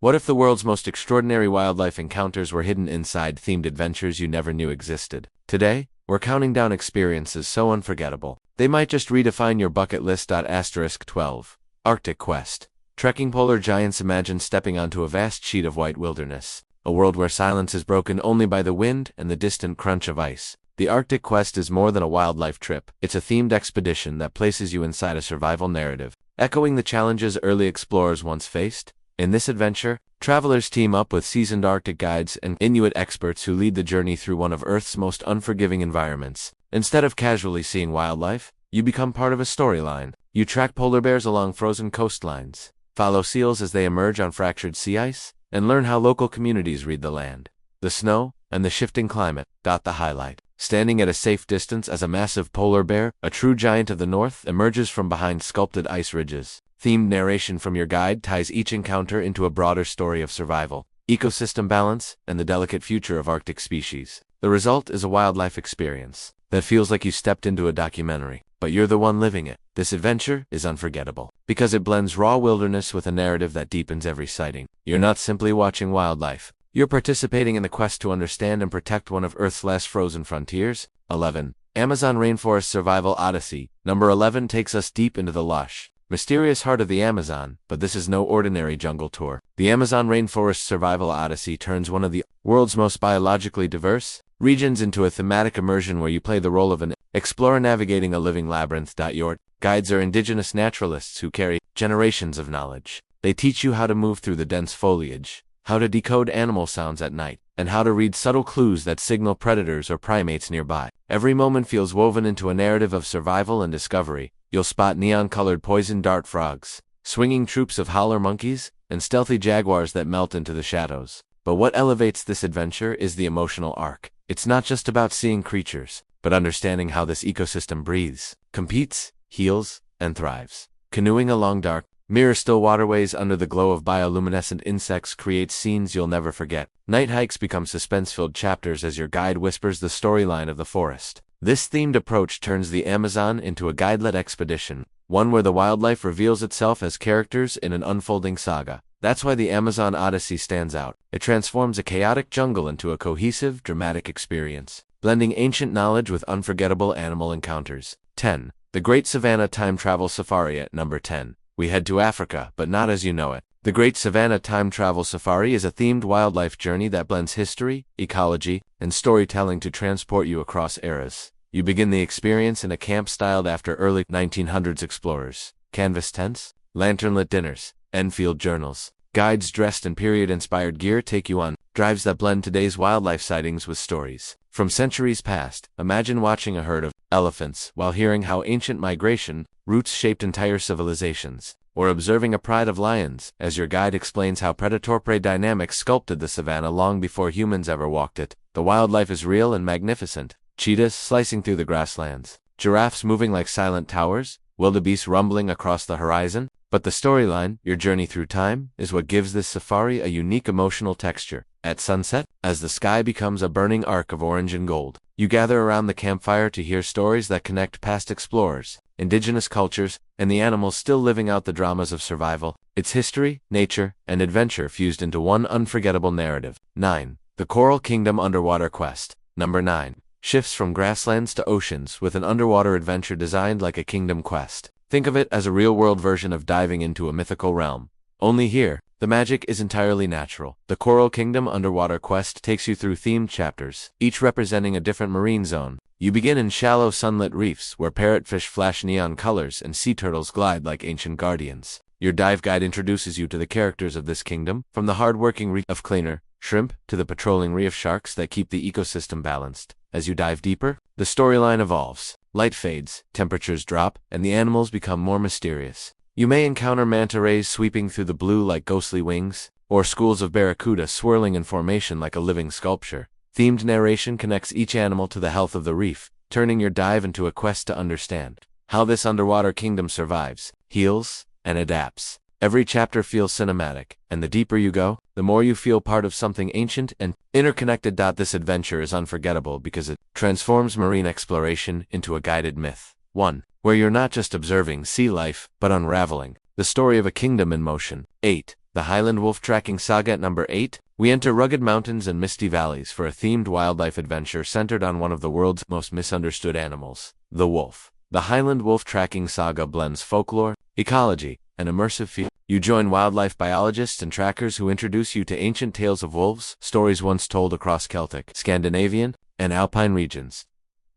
What if the world's most extraordinary wildlife encounters were hidden inside themed adventures you never knew existed? Today, we're counting down experiences so unforgettable, they might just redefine your bucket list. 12. Arctic Quest. Trekking polar giants. Imagine stepping onto a vast sheet of white wilderness, a world where silence is broken only by the wind and the distant crunch of ice. The Arctic Quest is more than a wildlife trip. It's a themed expedition that places you inside a survival narrative, echoing the challenges early explorers once faced. In this adventure, travelers team up with seasoned Arctic guides and Inuit experts who lead the journey through one of Earth's most unforgiving environments. Instead of casually seeing wildlife, you become part of a storyline. You track polar bears along frozen coastlines, follow seals as they emerge on fractured sea ice, and learn how local communities read the land, the snow, and the shifting climate. The highlight. Standing at a safe distance as a massive polar bear, a true giant of the north, emerges from behind sculpted ice ridges. Themed narration from your guide ties each encounter into a broader story of survival, ecosystem balance, and the delicate future of Arctic species. The result is a wildlife experience that feels like you stepped into a documentary, but you're the one living it. This adventure is unforgettable because it blends raw wilderness with a narrative that deepens every sighting. You're not simply watching wildlife, you're participating in the quest to understand and protect one of Earth's last frozen frontiers. 11. Amazon Rainforest Survival Odyssey. Number 11 takes us deep into the lush, mysterious heart of the Amazon, but this is no ordinary jungle tour. The Amazon Rainforest Survival Odyssey turns one of the world's most biologically diverse regions into a thematic immersion where you play the role of an explorer navigating a living labyrinth. Your guides are indigenous naturalists who carry generations of knowledge. They teach you how to move through the dense foliage, how to decode animal sounds at night, and how to read subtle clues that signal predators or primates nearby. Every moment feels woven into a narrative of survival and discovery. You'll spot neon-colored poison dart frogs, swinging troops of howler monkeys, and stealthy jaguars that melt into the shadows. But what elevates this adventure is the emotional arc. It's not just about seeing creatures, but understanding how this ecosystem breathes, competes, heals, and thrives. Canoeing along dark, mirror-still waterways under the glow of bioluminescent insects creates scenes you'll never forget. Night hikes become suspense-filled chapters as your guide whispers the storyline of the forest. This themed approach turns the Amazon into a guide-led expedition, one where the wildlife reveals itself as characters in an unfolding saga. That's why the Amazon Odyssey stands out. It transforms a chaotic jungle into a cohesive, dramatic experience, blending ancient knowledge with unforgettable animal encounters. 10. The Great Savannah Time Travel Safari. At number 10, we head to Africa, but not as you know it. The Great Savannah Time Travel Safari is a themed wildlife journey that blends history, ecology, and storytelling to transport you across eras. You begin the experience in a camp styled after early 1900s explorers. Canvas tents, lantern-lit dinners, Enfield journals. Guides dressed in period-inspired gear take you on drives that blend today's wildlife sightings with stories from centuries past. Imagine watching a herd of elephants while hearing how ancient migration routes shaped entire civilizations, or observing a pride of lions as your guide explains how predator-prey dynamics sculpted the savanna long before humans ever walked it. The wildlife is real and magnificent. Cheetahs slicing through the grasslands, giraffes moving like silent towers, wildebeest rumbling across the horizon. But the storyline, your journey through time, is what gives this safari a unique emotional texture. At sunset, as the sky becomes a burning arc of orange and gold, you gather around the campfire to hear stories that connect past explorers, indigenous cultures, and the animals still living out the dramas of survival. It's history, nature, and adventure fused into one unforgettable narrative. 9. The Coral Kingdom Underwater Quest. Number 9. Shifts from grasslands to oceans with an underwater adventure designed like a kingdom quest. Think of it as a real-world version of diving into a mythical realm. Only here, the magic is entirely natural. The Coral Kingdom Underwater Quest takes you through themed chapters, each representing a different marine zone. You begin in shallow sunlit reefs where parrotfish flash neon colors and sea turtles glide like ancient guardians. Your dive guide introduces you to the characters of this kingdom, from the hard-working reef of cleaner shrimp to the patrolling reef sharks that keep the ecosystem balanced. As you dive deeper, the storyline evolves. Light fades, temperatures drop, and the animals become more mysterious. You may encounter manta rays sweeping through the blue like ghostly wings, or schools of barracuda swirling in formation like a living sculpture. Themed narration connects each animal to the health of the reef, turning your dive into a quest to understand how this underwater kingdom survives, heals, and adapts. Every chapter feels cinematic, and the deeper you go, the more you feel part of something ancient and interconnected. This adventure is unforgettable because it transforms marine exploration into a guided myth. 1. Where you're not just observing sea life, but unraveling the story of a kingdom in motion. 8. The Highland Wolf Tracking Saga at number 8. We enter rugged mountains and misty valleys for a themed wildlife adventure centered on one of the world's most misunderstood animals, the wolf. The Highland Wolf Tracking Saga blends folklore, ecology, and immersive feel. You join wildlife biologists and trackers who introduce you to ancient tales of wolves, stories once told across Celtic, Scandinavian, and Alpine regions.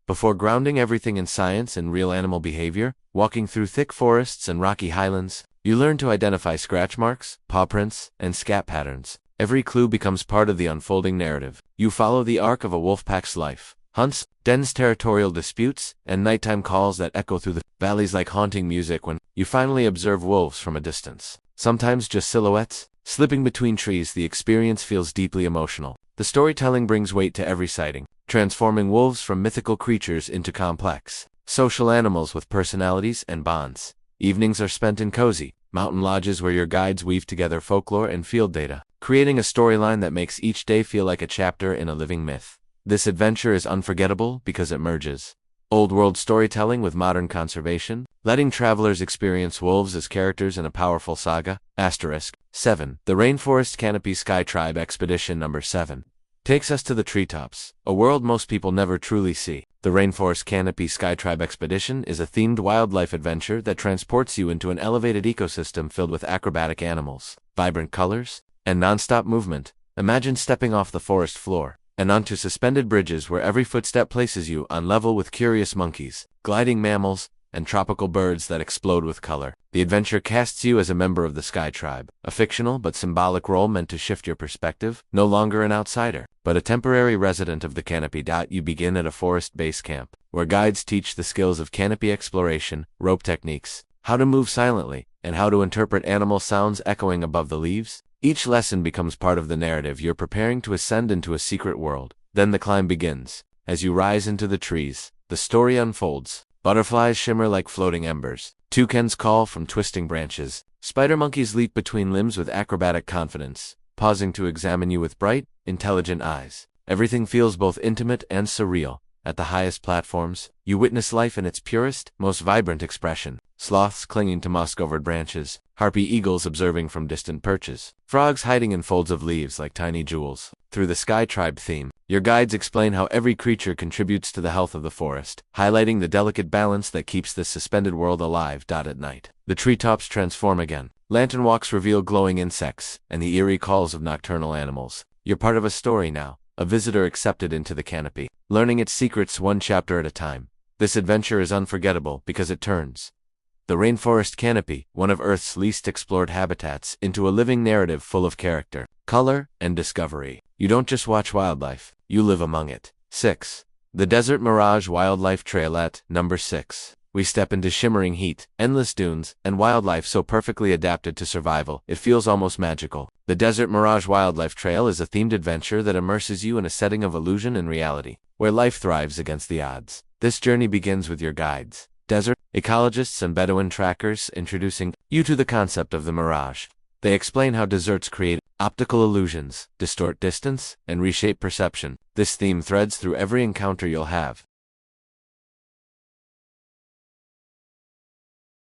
Before grounding everything in science and real animal behavior, walking through thick forests and rocky highlands, you learn to identify scratch marks, paw prints, and scat patterns. Every clue becomes part of the unfolding narrative. You follow the arc of a wolf pack's life. Hunts, dens, territorial disputes, and nighttime calls that echo through the valleys like haunting music when you finally observe wolves from a distance. Sometimes just silhouettes. Slipping between trees, the experience feels deeply emotional. The storytelling brings weight to every sighting, transforming wolves from mythical creatures into complex, social animals with personalities and bonds. Evenings are spent in cozy, mountain lodges where your guides weave together folklore and field data, creating a storyline that makes each day feel like a chapter in a living myth. This adventure is unforgettable because it merges old-world storytelling with modern conservation, letting travelers experience wolves as characters in a powerful saga. 7. The Rainforest Canopy Sky Tribe Expedition number 7 takes us to the treetops, a world most people never truly see. The Rainforest Canopy Sky Tribe Expedition is a themed wildlife adventure that transports you into an elevated ecosystem filled with acrobatic animals, vibrant colors, and non-stop movement. Imagine stepping off the forest floor and onto suspended bridges where every footstep places you on level with curious monkeys, gliding mammals, and tropical birds that explode with color. The adventure casts you as a member of the Sky Tribe, a fictional but symbolic role meant to shift your perspective, no longer an outsider, but a temporary resident of the canopy. You begin at a forest base camp, where guides teach the skills of canopy exploration, rope techniques, how to move silently, and how to interpret animal sounds echoing above the leaves. Each lesson becomes part of the narrative. You're preparing to ascend into a secret world. Then the climb begins. As you rise into the trees, the story unfolds. Butterflies shimmer like floating embers. Toucans call from twisting branches. Spider monkeys leap between limbs with acrobatic confidence, pausing to examine you with bright, intelligent eyes. Everything feels both intimate and surreal. At the highest platforms, you witness life in its purest, most vibrant expression. Sloths clinging to moss-covered branches, harpy eagles observing from distant perches, frogs hiding in folds of leaves like tiny jewels. Through the Sky Tribe theme, your guides explain how every creature contributes to the health of the forest, highlighting the delicate balance that keeps this suspended world alive. At night, the treetops transform again. Lantern walks reveal glowing insects and the eerie calls of nocturnal animals. You're part of a story now, a visitor accepted into the canopy, learning its secrets one chapter at a time. This adventure is unforgettable because it turns the rainforest canopy, one of Earth's least explored habitats, into a living narrative full of character, color, and discovery. You don't just watch wildlife, you live among it. 6. The Desert Mirage Wildlife Trail at number 6. We step into shimmering heat, endless dunes, and wildlife so perfectly adapted to survival, it feels almost magical. The Desert Mirage Wildlife Trail is a themed adventure that immerses you in a setting of illusion and reality, where life thrives against the odds. This journey begins with your guides, desert ecologists and Bedouin trackers, introducing you to the concept of the mirage. They explain how deserts create optical illusions, distort distance, and reshape perception. This theme threads through every encounter you'll have,